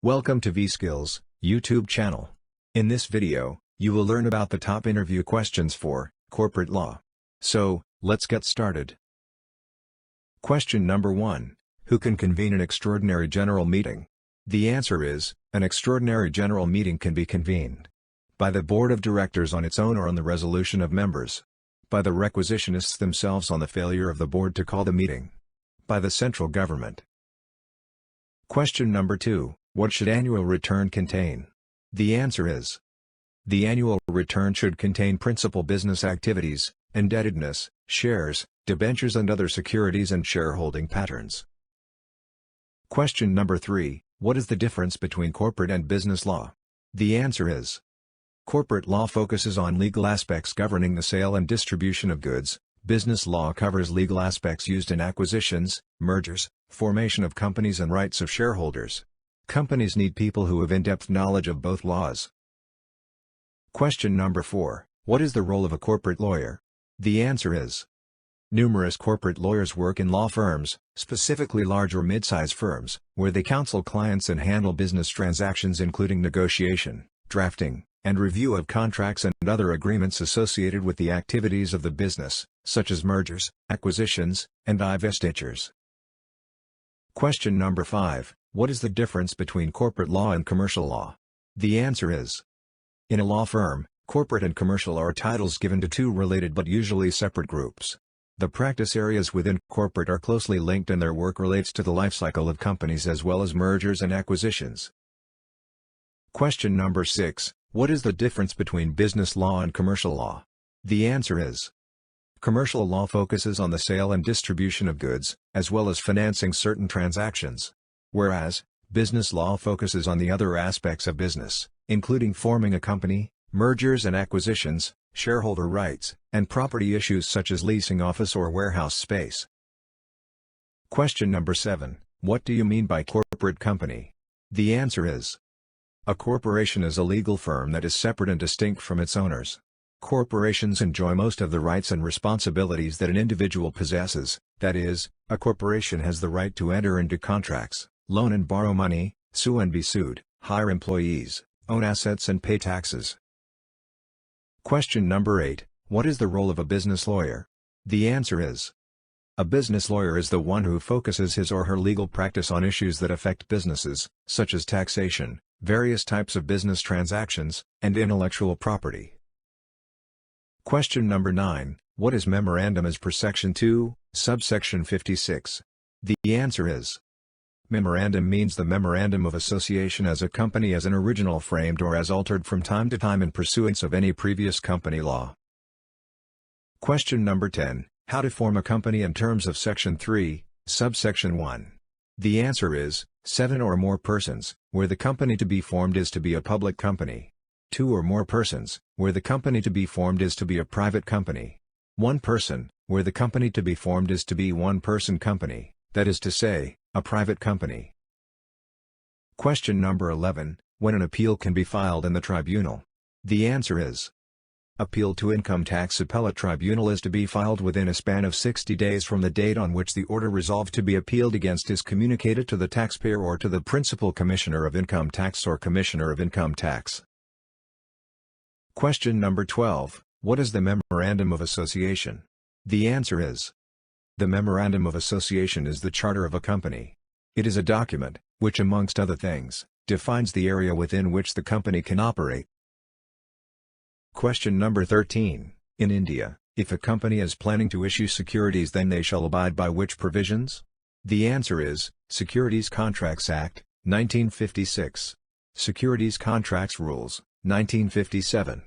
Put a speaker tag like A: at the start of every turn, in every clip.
A: Welcome to Vskills YouTube channel. In this video, you will learn about the top interview questions for corporate law. So, let's get started. Question number 1. Who can convene an extraordinary general meeting? The answer is, an extraordinary general meeting can be convened by the board of directors on its own or on the resolution of members, by the requisitionists themselves on the failure of the board to call the meeting, by the central government. Question number 2. What should annual return contain? The answer is, the annual return should contain principal business activities, indebtedness, shares, debentures and other securities and shareholding patterns. Question number 3. What is the difference between corporate and business law? The answer is, corporate law focuses on legal aspects governing the sale and distribution of goods. Business law covers legal aspects used in acquisitions, mergers, formation of companies and rights of shareholders. Companies need people who have in-depth knowledge of both laws. Question number 4. What is the role of a corporate lawyer? The answer is, numerous corporate lawyers work in law firms, specifically large or mid-size firms, where they counsel clients and handle business transactions including negotiation, drafting, and review of contracts and other agreements associated with the activities of the business, such as mergers, acquisitions, and divestitures. Question number 5. What is the difference between corporate law and commercial law? The answer is, in a law firm, corporate and commercial are titles given to two related but usually separate groups. The practice areas within corporate are closely linked and their work relates to the life cycle of companies as well as mergers and acquisitions. Question number 6. What is the difference between business law and commercial law? The answer is, commercial law focuses on the sale and distribution of goods, as well as financing certain transactions, whereas business law focuses on the other aspects of business, including forming a company, mergers and acquisitions, shareholder rights, and property issues such as leasing office or warehouse space. Question number 7. What do you mean by corporate company? The answer is, a corporation is a legal firm that is separate and distinct from its owners. Corporations enjoy most of the rights and responsibilities that an individual possesses, that is, a corporation has the right to enter into contracts, loan and borrow money, sue and be sued, hire employees, own assets and pay taxes. Question number 8. What is the role of a business lawyer? The answer is, a business lawyer is the one who focuses his or her legal practice on issues that affect businesses, such as taxation, various types of business transactions, and intellectual property. Question number 9. What is memorandum as per Section 2, subsection 56? The answer is, memorandum means the memorandum of association as a company as an original framed or as altered from time to time in pursuance of any previous company law. Question number 10. How to form a company in terms of Section 3, subsection 1? The answer is, 7 or more persons, where the company to be formed is to be a public company. 2 or more persons, where the company to be formed is to be a private company. 1 person, where the company to be formed is to be one-person company, that is to say, a private company. Question number 11. When an appeal can be filed in the tribunal? The answer is, appeal to income tax appellate tribunal is to be filed within a span of 60 days from the date on which the order resolved to be appealed against is communicated to the taxpayer or to the principal commissioner of income tax or commissioner of income tax. Question number 12. What is the memorandum of association? The answer is, the memorandum of association is the charter of a company. It is a document, which amongst other things, defines the area within which the company can operate. Question number 13. In India, if a company is planning to issue securities, then they shall abide by which provisions? The answer is, Securities Contracts Act, 1956. Securities Contracts Rules, 1957.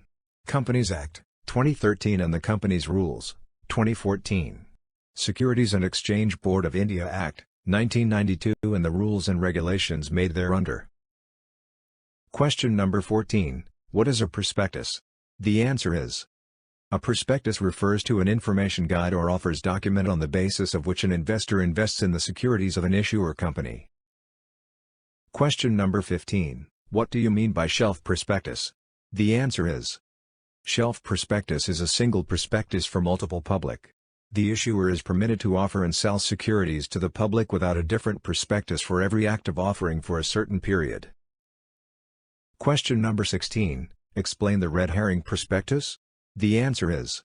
A: Companies Act, 2013 and the Companies Rules, 2014. Securities and Exchange Board of India Act, 1992 and the rules and regulations made thereunder. Question number 14. What is a prospectus? The answer is, a prospectus refers to an information guide or offers document on the basis of which an investor invests in the securities of an issuer company. Question number 15. What do you mean by shelf prospectus? The answer is, shelf prospectus is a single prospectus for multiple public. The issuer is permitted to offer and sell securities to the public without a different prospectus for every active offering for a certain period. Question number 16, explain the red herring prospectus. The answer is: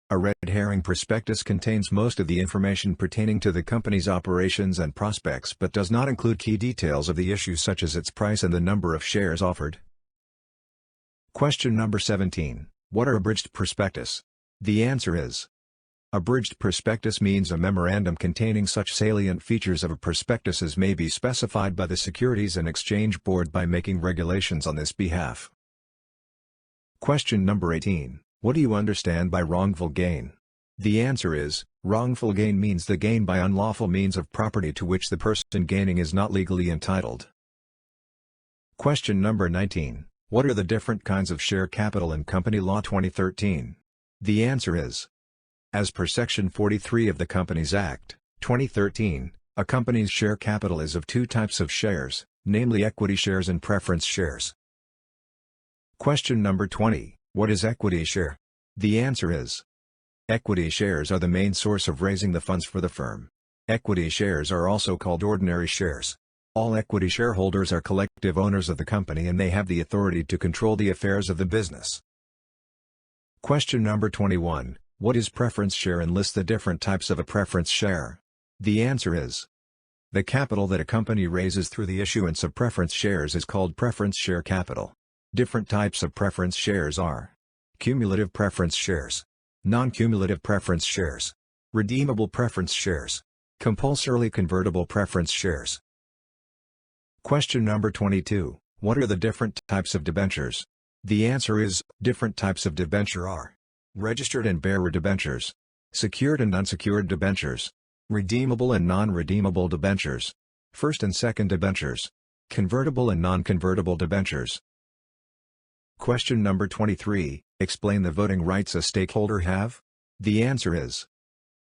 A: a red herring prospectus contains most of the information pertaining to the company's operations and prospects but does not include key details of the issue such as its price and the number of shares offered. Question number 17, what are abridged prospectus? The answer is: abridged prospectus means a memorandum containing such salient features of a prospectus as may be specified by the Securities and Exchange Board by making regulations on this behalf. Question number 18, what do you understand by wrongful gain? The answer is: wrongful gain means the gain by unlawful means of property to which the person gaining is not legally entitled. Question number 19, what are the different kinds of share capital in Company Law 2013? The answer is: as per Section 43 of the Companies Act, 2013, a company's share capital is of two types of shares, namely equity shares and preference shares. Question number 20, what is equity share? The answer is: equity shares are the main source of raising the funds for the firm. Equity shares are also called ordinary shares. All equity shareholders are collective owners of the company and they have the authority to control the affairs of the business. Question number 21, what is preference share and list the different types of a preference share? The answer is: the capital that a company raises through the issuance of preference shares is called preference share capital. Different types of preference shares are: cumulative preference shares, non-cumulative preference shares, redeemable preference shares, compulsorily convertible preference shares. Question number 22, what are the different types of debentures? The answer is: different types of debenture are: registered and bearer debentures, secured and unsecured debentures, redeemable and non-redeemable debentures, first and second debentures, convertible and non-convertible debentures. Question number 23, explain the voting rights a stakeholder have? The answer is: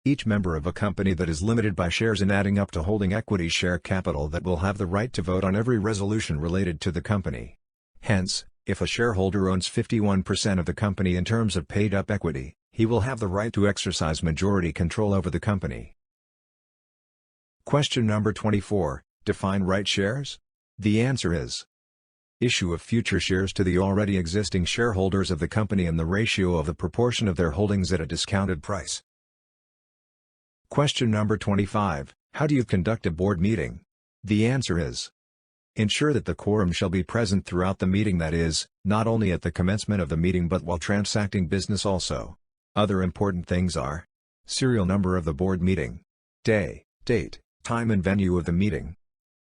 A: each member of a company that is limited by shares in adding up to holding equity share capital that will have the right to vote on every resolution related to the company. Hence, if a shareholder owns 51% of the company in terms of paid-up equity, he will have the right to exercise majority control over the company. Question number 24, define right shares? The answer is: issue of future shares to the already existing shareholders of the company in the ratio of the proportion of their holdings at a discounted price. Question number 25, how do you conduct a board meeting? The answer is: ensure that the quorum shall be present throughout the meeting, that is, not only at the commencement of the meeting but while transacting business also. Other important things are: serial number of the board meeting, day, date, time and venue of the meeting,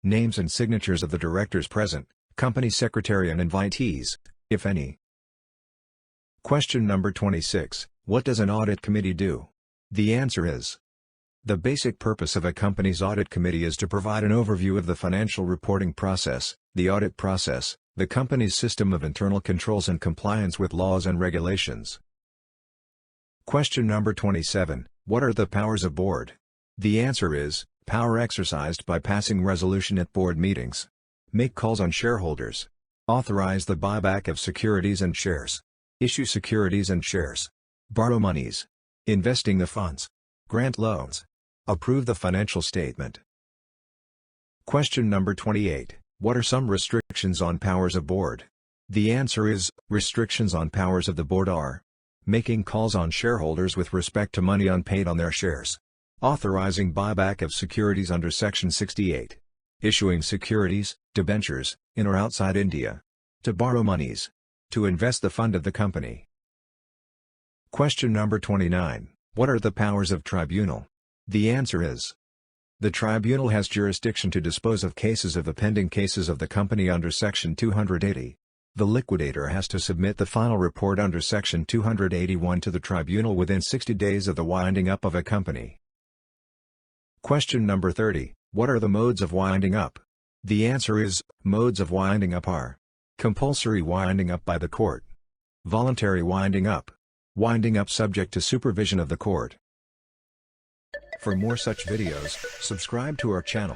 A: names and signatures of the directors present, company secretary and invitees, if any. Question number 26, what does an audit committee do? The answer is: the basic purpose of a company's audit committee is to provide an overview of the financial reporting process, the audit process, the company's system of internal controls and compliance with laws and regulations. Question number 27, what are the powers of board? The answer is: power exercised by passing resolution at board meetings, make calls on shareholders, authorize the buyback of securities and shares, issue securities and shares, borrow monies, investing the funds, grant loans, approve the financial statement. Question number 28, what are some restrictions on powers of board? The answer is: restrictions on powers of the board are: making calls on shareholders with respect to money unpaid on their shares, authorizing buyback of securities under Section 68, issuing securities, debentures, in or outside India, to borrow monies, to invest the fund of the company. Question number 29, what are the powers of tribunal? The answer is: the tribunal has jurisdiction to dispose of cases of the pending cases of the company under Section 280. The liquidator has to submit the final report under Section 281 to the tribunal within 60 days of the winding up of a company. Question number 30, what are the modes of winding up? The answer is: modes of winding up are: compulsory winding up by the court, voluntary winding up subject to supervision of the court. For more such videos, subscribe to our channel.